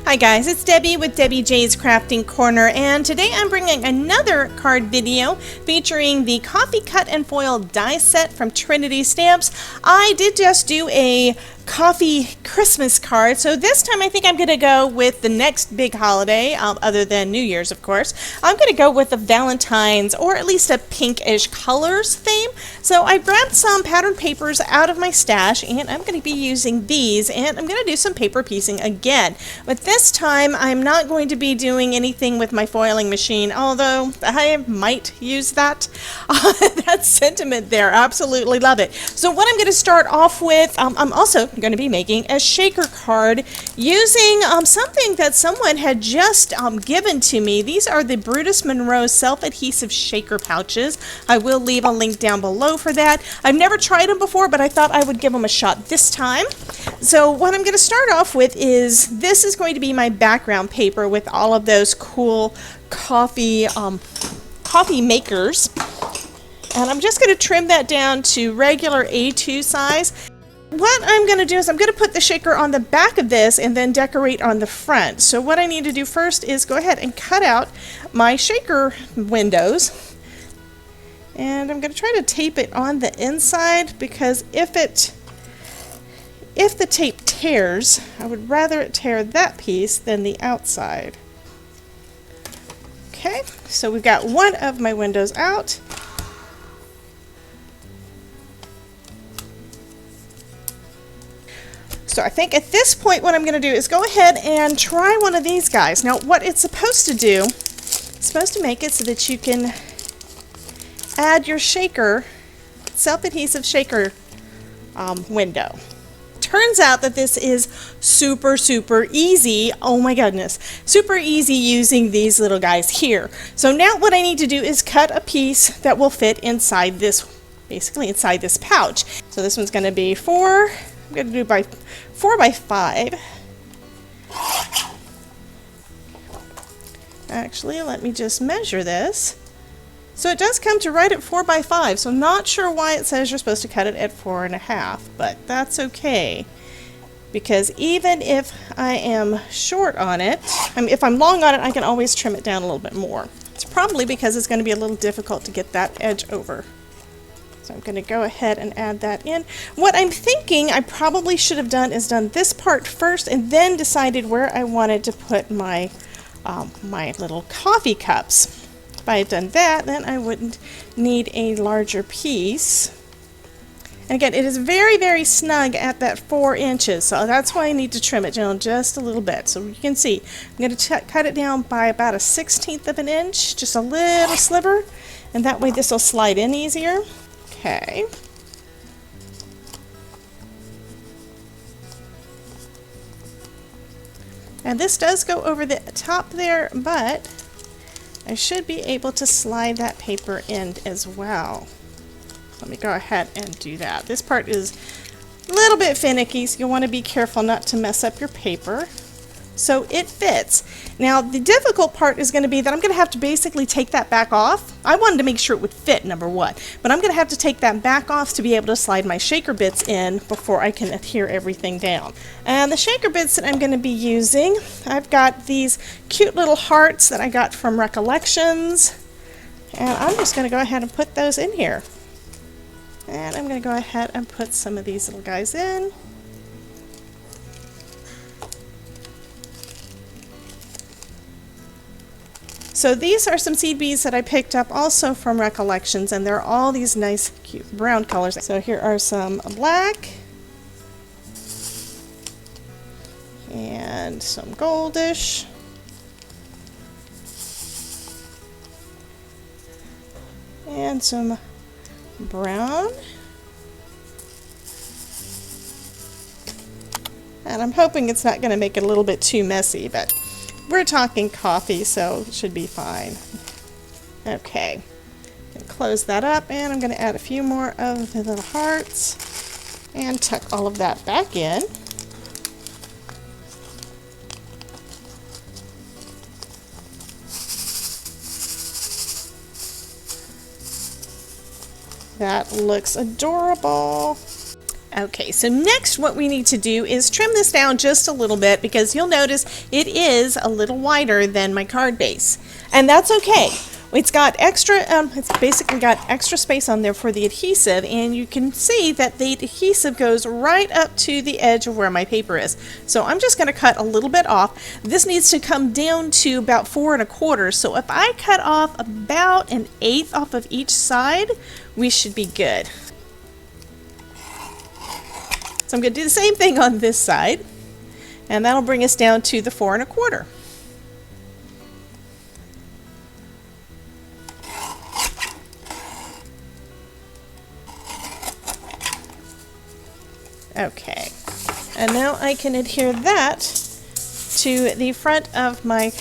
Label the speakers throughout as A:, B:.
A: Hi guys, it's Debbie with Debbie J's Crafting Corner, and today I'm bringing another card video featuring the Coffee Cut and Foil die set from Trinity Stamps. I did just do a coffee Christmas card, so this time I think I'm going to go with the next big holiday, other than New Year's of course. I'm going to go with the Valentine's, or at least a pinkish colors theme. So I grabbed some pattern papers out of my stash, and I'm going to be using these, and I'm going to do some paper piecing again. But this time I'm not going to be doing anything with my foiling machine, although I might use that. That sentiment there, absolutely love it. So what I'm going to start off with, I'm also going to be making a shaker card using something that someone had just given to me. These are the Brutus Monroe self-adhesive shaker pouches. I will leave a link down below for that. I've never tried them before, but I thought I would give them a shot this time. So what I'm going to start off with is, this is going to be my background paper with all of those cool coffee makers. And I'm just going to trim that down to regular A2 size. What I'm going to do is I'm going to put the shaker on the back of this and then decorate on the front. So what I need to do first is go ahead and cut out my shaker windows. And I'm going to try to tape it on the inside, because if the tape tears, I would rather it tear that piece than the outside. Okay, so we've got one of my windows out. So I think at this point what I'm going to do is go ahead and try one of these guys. Now what it's supposed to do, it's supposed to make it so that you can add your shaker, self-adhesive shaker window. Turns out that this is super easy. Oh my goodness, super easy using these little guys here. So now what I need to do is cut a piece that will fit inside this, basically inside this pouch. So this one's going to be I'm going to do by 4 by 5. Actually, let me just measure this. So it does come to right at 4 by 5. So I'm not sure why it says you're supposed to cut it at 4.5, but that's okay. Because even if I am short on it, if I'm long on it, I can always trim it down a little bit more. It's probably because it's going to be a little difficult to get that edge over. So I'm going to go ahead and add that in. What I'm thinking I probably should have done is done this part first and then decided where I wanted to put my my little coffee cups. If I had done that, then I wouldn't need a larger piece. And again, it is very snug at that 4 inches, so that's why I need to trim it down just a little bit. So you can see, I'm going to cut it down by about 1/16 of an inch, just a little sliver, and that way this will slide in easier. Okay. And this does go over the top there, but I should be able to slide that paper in as well. Let me go ahead and do that. This part is a little bit finicky, so you'll want to be careful not to mess up your paper. So it fits. Now the difficult part is going to be that I'm going to have to basically take that back off. I wanted to make sure it would fit, number one, but I'm going to have to take that back off to be able to slide my shaker bits in before I can adhere everything down. And the shaker bits that I'm going to be using, I've got these cute little hearts that I got from Recollections, and I'm just going to go ahead and put those in here. And I'm going to go ahead and put some of these little guys in. So these are some seed beads that I picked up also from Recollections, and they're all these nice cute brown colors. So here are some black and some goldish and some brown, and I'm hoping it's not going to make it a little bit too messy, but we're talking coffee, so it should be fine. Okay, close that up, and I'm going to add a few more of the little hearts and tuck all of that back in. That looks adorable. Okay, so next what we need to do is trim this down just a little bit because you'll notice it is a little wider than my card base. And that's okay. It's got extra, it's basically got extra space on there for the adhesive, and you can see that the adhesive goes right up to the edge of where my paper is. So I'm just going to cut a little bit off. This needs to come down to about 4 1/4. So if I cut off about 1/8 off of each side, we should be good. So I'm going to do the same thing on this side, and that'll bring us down to the 4 1/4. Okay, and now I can adhere that to the front of my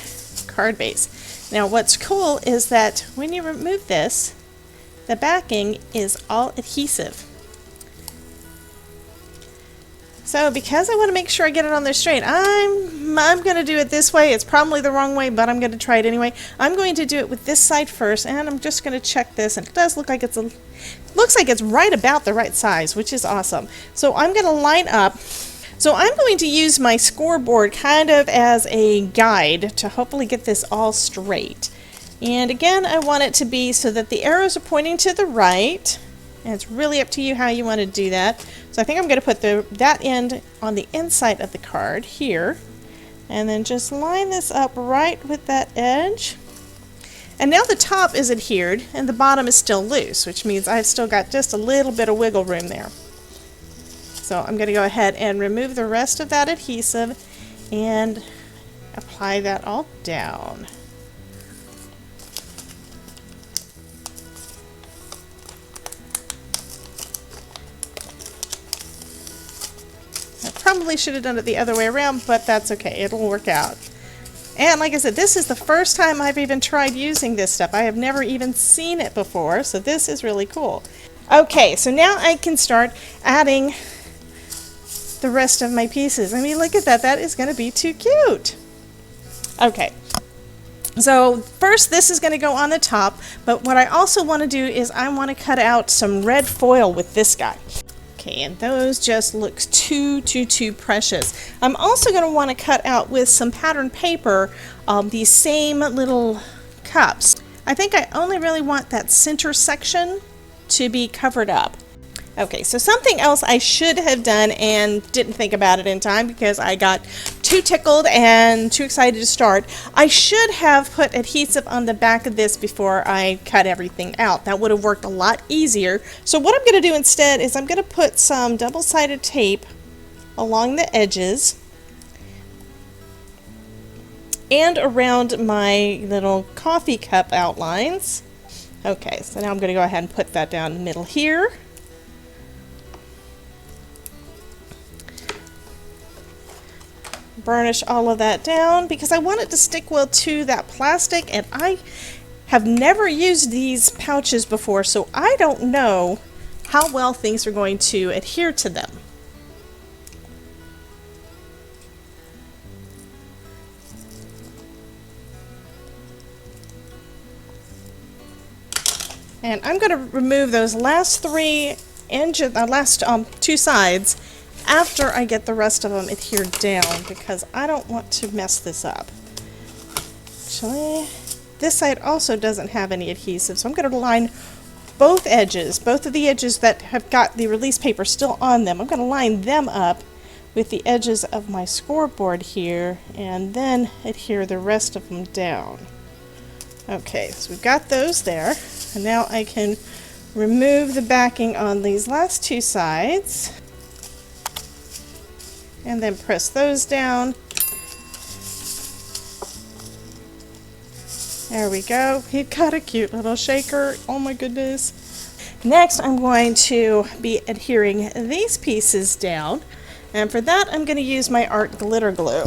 A: card base. Now what's cool is that when you remove this, the backing is all adhesive. So because I want to make sure I get it on there straight, I'm going to do it this way. It's probably the wrong way, but I'm going to try it anyway. I'm going to do it with this side first, and I'm just going to check this, and it does look like looks like it's right about the right size, which is awesome. So I'm going to line up. So I'm going to use my scoreboard kind of as a guide to hopefully get this all straight. And again, I want it to be so that the arrows are pointing to the right. And it's really up to you how you want to do that. So I think I'm going to put that end on the inside of the card here. And then just line this up right with that edge. And now the top is adhered and the bottom is still loose, which means I've still got just a little bit of wiggle room there. So I'm going to go ahead and remove the rest of that adhesive and apply that all down. Probably should have done it the other way around, but that's okay. It'll work out. And like I said, this is the first time I've even tried using this stuff. I have never even seen it before, so this is really cool. Okay, so now I can start adding the rest of my pieces. I mean, look at that. That is going to be too cute. Okay. So first this is going to go on the top, but what I also want to do is I want to cut out some red foil with this guy. Okay, and those just look too precious. I'm also going to want to cut out with some pattern paper these same little cups. I think I only really want that center section to be covered up. Okay, so something else I should have done and didn't think about it in time because I got too tickled and too excited to start. I should have put adhesive on the back of this before I cut everything out. That would have worked a lot easier. So what I'm going to do instead is I'm going to put some double-sided tape along the edges and around my little coffee cup outlines. Okay, so now I'm going to go ahead and put that down in the middle here. Burnish all of that down because I want it to stick well to that plastic, and I have never used these pouches before, so I don't know how well things are going to adhere to them. And I'm going to remove those last two sides after I get the rest of them adhered down because I don't want to mess this up. Actually, this side also doesn't have any adhesive, so I'm going to line both edges, both of the edges that have got the release paper still on them. I'm going to line them up with the edges of my scoreboard here and then adhere the rest of them down. Okay, so we've got those there, and now I can remove the backing on these last two sides and then press those down. There we go. We've got a cute little shaker. Oh my goodness. Next, I'm going to be adhering these pieces down, and for that I'm going to use my art glitter glue.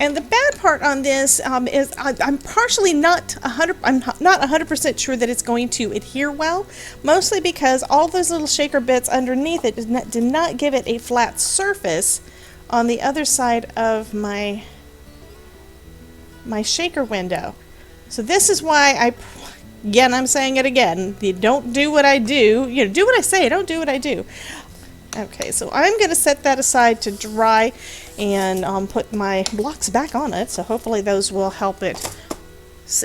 A: And the bad part on this is I'm partially not 100% sure that it's going to adhere well, mostly because all those little shaker bits underneath it did not give it a flat surface on the other side of my shaker window. So this is why I'm saying it again, you don't do what I do, do what I say, don't do what I do. Okay, so I'm going to set that aside to dry and put my blocks back on it, so hopefully those will help it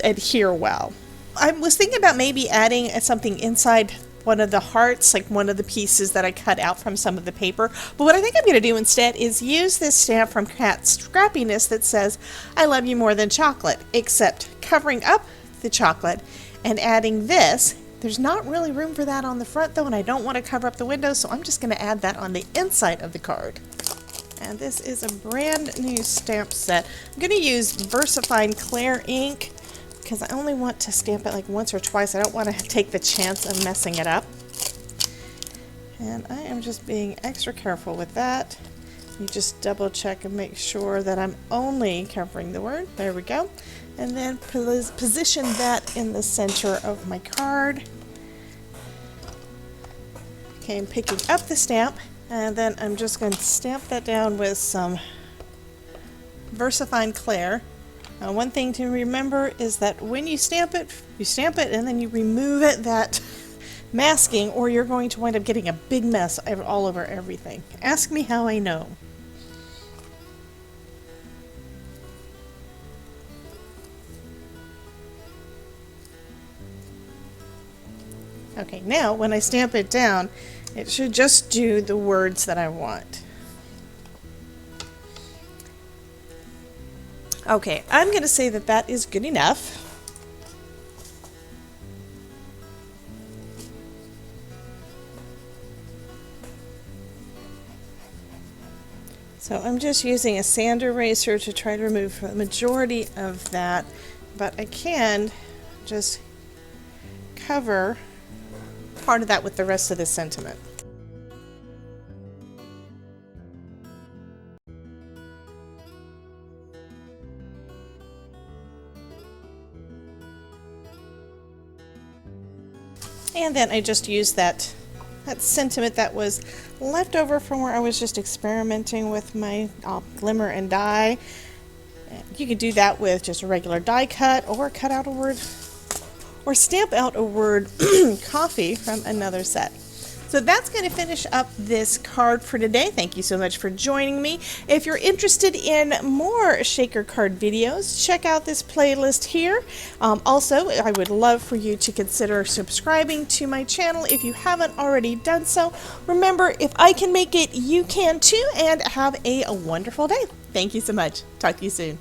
A: adhere well. I was thinking about maybe adding something inside one of the hearts, like one of the pieces that I cut out from some of the paper, but what I think I'm going to do instead is use this stamp from Cat Scrappiness that says, "I love you more than chocolate," except covering up the chocolate and adding this. There's not really room for that on the front though, and I don't want to cover up the windows, so I'm just going to add that on the inside of the card. And this is a brand new stamp set. I'm going to use VersaFine Clear ink because I only want to stamp it like once or twice. I don't want to take the chance of messing it up. And I am just being extra careful with that. You just double check and make sure that I'm only covering the word. There we go. And then position that in the center of my card. Okay, I'm picking up the stamp, and then I'm just going to stamp that down with some VersaFine Clear. Now, one thing to remember is that when you stamp it and then you remove that masking, or you're going to wind up getting a big mess all over everything. Ask me how I know. Okay, now when I stamp it down, it should just do the words that I want. Okay, I'm going to say that that is good enough. So I'm just using a sand eraser to try to remove the majority of that, but I can just cover part of that with the rest of the sentiment. And then I just used that sentiment that was left over from where I was just experimenting with my glimmer and die. You could do that with just a regular die cut, or cut out a word, or stamp out a word coffee from another set. So that's going to finish up this card for today. Thank you so much for joining me. If you're interested in more shaker card videos, check out this playlist here. Also, I would love for you to consider subscribing to my channel if you haven't already done so. Remember, if I can make it, you can too, and have a wonderful day. Thank you so much. Talk to you soon.